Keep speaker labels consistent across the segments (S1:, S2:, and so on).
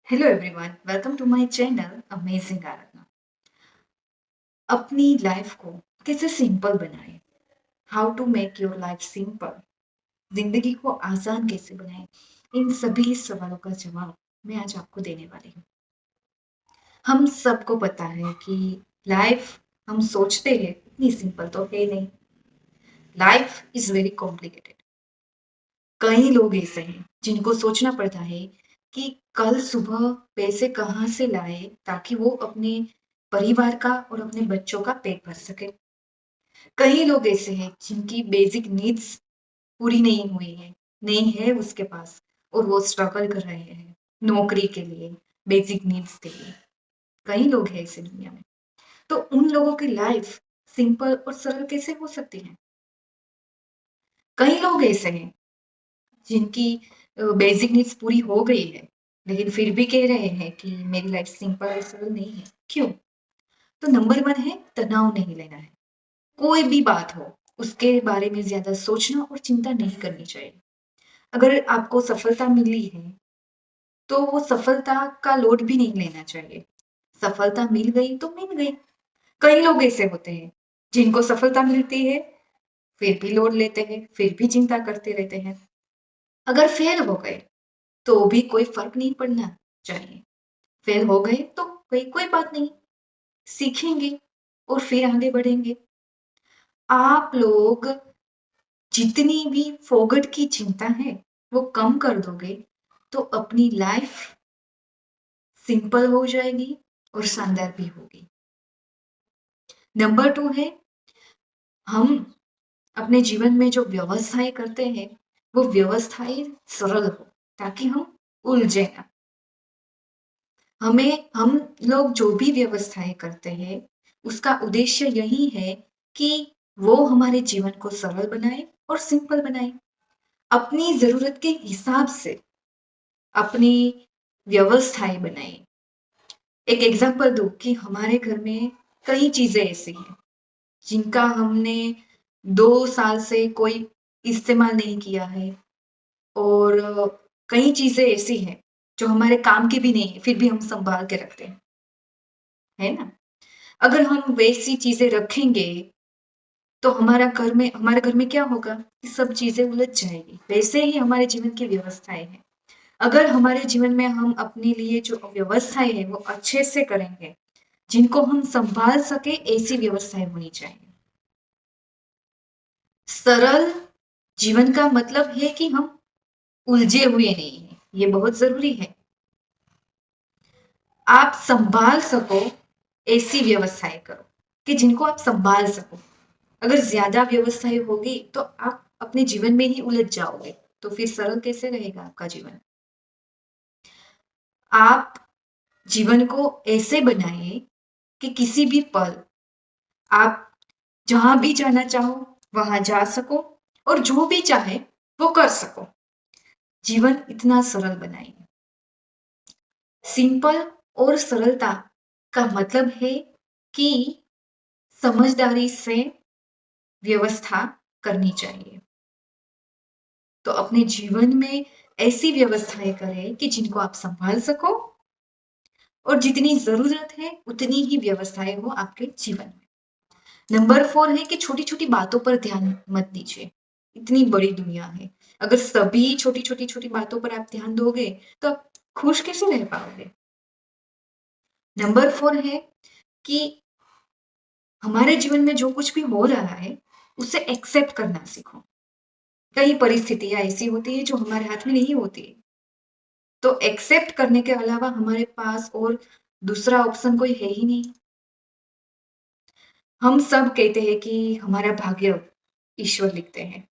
S1: Hello everyone, welcome to my channel amazing Aradhana. अपनी life को कैसे सिंपल बनाएं? How to make your life simple? जिंदगी को आसान कैसे बनाएं? इन सभी सवालों का जवाब मैं आज आपको देने वाली हूँ। हम सबको पता है कि लाइफ हम सोचते हैं इतनी सिंपल तो है नहीं। Life is very complicated. कई लोग ऐसे हैं जिनको सोचना पड़ता है कि कल सुबह पैसे कहाँ से लाए ताकि वो अपने परिवार का और अपने बच्चों का पेट भर सके। कई लोग ऐसे हैं जिनकी बेसिक नीड्स पूरी नहीं हुई है, नहीं है उसके पास, और वो स्ट्रगल कर रहे हैं नौकरी के लिए, बेसिक नीड्स के लिए। कई लोग हैं इस दुनिया में। तो उन लोगों की लाइफ सिंपल और सरल कैसे हो सकती है? कई लोग ऐसे हैं जिनकी बेसिक नीड्स पूरी हो गई है, लेकिन फिर भी कह रहे हैं कि मेरी लाइफ सिंपल और सरल नहीं है। क्यों? तो नंबर 1 है, तनाव नहीं लेना है। कोई भी बात हो, उसके बारे में ज़्यादा सोचना और चिंता नहीं करनी चाहिए। अगर आपको सफलता मिली है, तो वो सफलता का लोड भी नहीं लेना चाहिए। सफलता मिल गई तो मिल गई। कई लोग ऐसे होते हैं, जिनको सफलता मिलती है, फिर भी लोड लेते हैं, फिर भी चिंता करते रहते हैं। अगर फेल हो गए, तो भी कोई फ़र्क नहीं पड़ना चाहिए। फेल हो गए तो कोई कोई बात नहीं, सीखेंगे और फिर आगे बढ़ेंगे। आप लोग जितनी भी फोगट की चिंता है, वो कम कर दोगे, तो अपनी लाइफ सिंपल हो जाएगी और शानदार भी होगी। नंबर 2 है, हम अपने जीवन में जो व्यवस्थाएँ करते हैं, वो व्यवस्थाएँ सरल हो, ताकि हम उलझे ना। हम लोग जो भी व्यवस्थाएँ करते हैं, उसका उद्देश्य यही है कि वो हमारे जीवन को सरल बनाए और सिंपल बनाए। अपनी ज़रूरत के हिसाब से अपनी व्यवस्थाएँ बनाएँ। एक एग्ज़ाम्पल दूँ कि हमारे घर में कई चीज़ें ऐसी हैं, जिनका हमने 2 साल से कोई इस्तेमाल नहीं किया है, और कई चीज़ें ऐसी हैं, जो हमारे काम की भी नहीं है, फिर भी हम सँभाल के रखते हैं, है ना? अगर हम वैसी चीज़ें रखेंगे, तो हमारे घर में क्या होगा? कि सब चीज़ें उलझ जाएँगी। वैसे ही हमारे जीवन की व्यवस्थाएँ हैं। अगर हमारे जीवन में हम अपने लिए जो व्यवस्थाएँ हैं, वो अच्छे से करेंगे, जिनको हम सँभाल सकें, ऐसी व्यवस्थाएँ होनी चाहिए। सरल जीवन का मतलब है कि हम उलझे हुए नहीं हैं, ये बहुत ज़रूरी है। आप सँभाल सको, ऐसी व्यवस्थाएँ करो कि जिनको आप सँभाल सको। अगर ज़्यादा व्यवस्थाएँ होगी, तो आप अपने जीवन में ही उलझ जाओगे, तो फिर सरल कैसे रहेगा आपका जीवन? आप जीवन को ऐसे बनाइए कि किसी भी पल आप जहाँ भी जाना चाहो, वहाँ जा सको, और जो भी चाहे, वो कर सको। जीवन इतना सरल बनाइए। सिंपल और सरलता का मतलब है कि समझदारी से व्यवस्था करनी चाहिए। तो अपने जीवन में ऐसी व्यवस्थाएँ करें कि जिनको आप सँभाल सको, और जितनी ज़रूरत है, उतनी ही व्यवस्थाएँ हो आपके जीवन में। नंबर 4 है कि छोटी-छोटी बातों पर ध्यान मत दीजिए। इतनी बड़ी दुनिया है। अगर सभी छोटी-छोटी बातों पर आप ध्यान दोगे, तो आप खुश कैसे रह पाओगे? नंबर 4 है कि हमारे जीवन में जो कुछ भी हो रहा है, उसे एक्सेप्ट करना सीखो। कई परिस्थितियाँ ऐसी होती हैं जो हमारे हाथ में नहीं होती है। तो एक्सेप्ट करने के अलावा हमारे पास और दूसरा ऑप्शन कोई है ही नहीं। हम सब कहते हैं कि हमारा भाग्य ईश्वर लिखते हैं,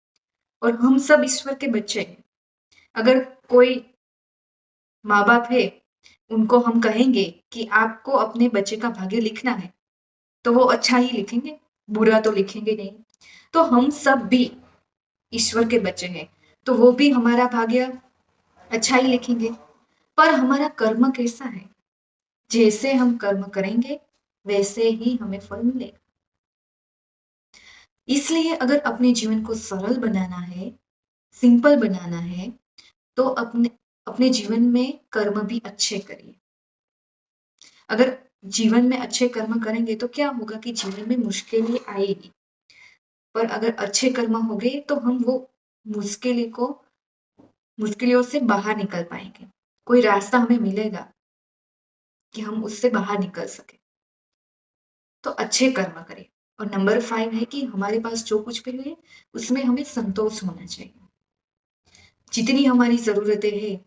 S1: और हम सब ईश्वर के बच्चे हैं। अगर कोई माँ-बाप है, उनको हम कहेंगे कि आपको अपने बच्चे का भाग्य लिखना है, तो वो अच्छा ही लिखेंगे, बुरा तो लिखेंगे नहीं। तो हम सब भी ईश्वर के बच्चे हैं, तो वो भी हमारा भाग्य अच्छा ही लिखेंगे। पर हमारा कर्म कैसा है? जैसे हम कर्म करेंगे, वैसे ही हमें फल मिलेगा। इसलिए अगर अपने जीवन को सरल बनाना है, सिंपल बनाना है, तो अपने अपने जीवन में कर्म भी अच्छे करिए। अगर जीवन में अच्छे कर्म करेंगे तो क्या होगा कि जीवन में मुश्किलें आएगी, पर अगर अच्छे कर्म होंगे तो हम वो मुश्किलें को मुश्किलों से बाहर निकल पाएँगे। कोई रास्ता हमें मिलेगा कि हम उससे बाहर निकल सकें। तो अच्छे कर्म करें। और नंबर 5 है कि हमारे पास जो कुछ भी है, उसमें हमें संतोष होना चाहिए। जितनी हमारी ज़रूरतें हैं,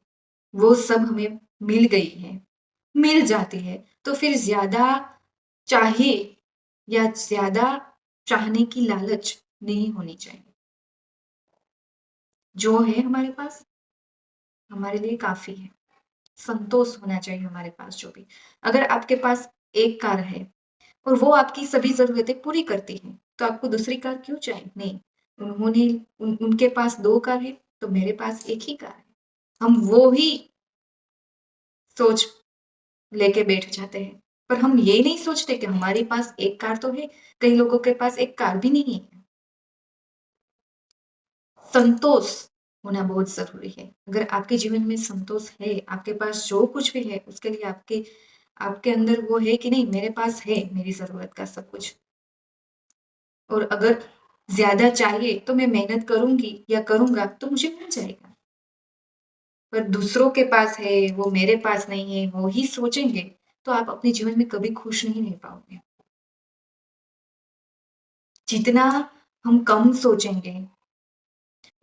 S1: वो सब हमें मिल गई हैं, मिल जाती है, तो फिर ज़्यादा चाहिए या ज़्यादा चाहने की लालच नहीं होनी चाहिए। जो है हमारे पास, हमारे लिए काफ़ी है। संतोष होना चाहिए हमारे पास जो भी। अगर आपके पास 1 कार है और वो आपकी सभी ज़रूरतें पूरी करती है, तो आपको दूसरी कार क्यों चाहिए? नहीं, उन्होंने उनके पास 2 कार है, तो मेरे पास 1 ही कार है। हम वो ही सोच लेके बैठ जाते हैं, पर हम ये नहीं सोचते कि हमारे पास 1 कार तो है, कई लोगों के पास 1 कार भी नहीं है। संतोष होना बहुत ज़रूरी है। अगर आपके जीवन में संतोष है, आपके पास जो कुछ भी है, उसके लिए आपके आपके अंदर वो है कि नहीं मेरे पास है मेरी ज़रूरत का सब कुछ। और अगर ज़्यादा चाहिए तो मैं मेहनत करूँगी या करूँगा तो मुझे मिल जाएगा। पर दूसरों के पास है, वो मेरे पास नहीं है, वो ही सोचेंगे, तो आप अपने जीवन में कभी खुश नहीं रह पाओगे। जितना हम कम सोचेंगे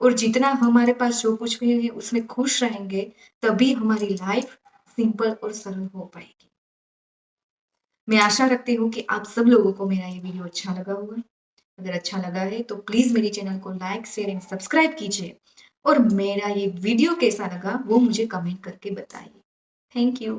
S1: और जितना हमारे पास जो कुछ भी है उसमें खुश रहेंगे, तभी हमारी लाइफ़ सिंपल और सरल हो पाएगी। मैं आशा रखती हूँ कि आप सब लोगों को मेरा ये वीडियो अच्छा लगा होगा। अगर अच्छा लगा है तो प्लीज़ मेरे चैनल को लाइक, शेयर एंड सब्सक्राइब कीजिए और मेरा ये वीडियो कैसा लगा वो मुझे कमेंट करके बताइए। Thank you.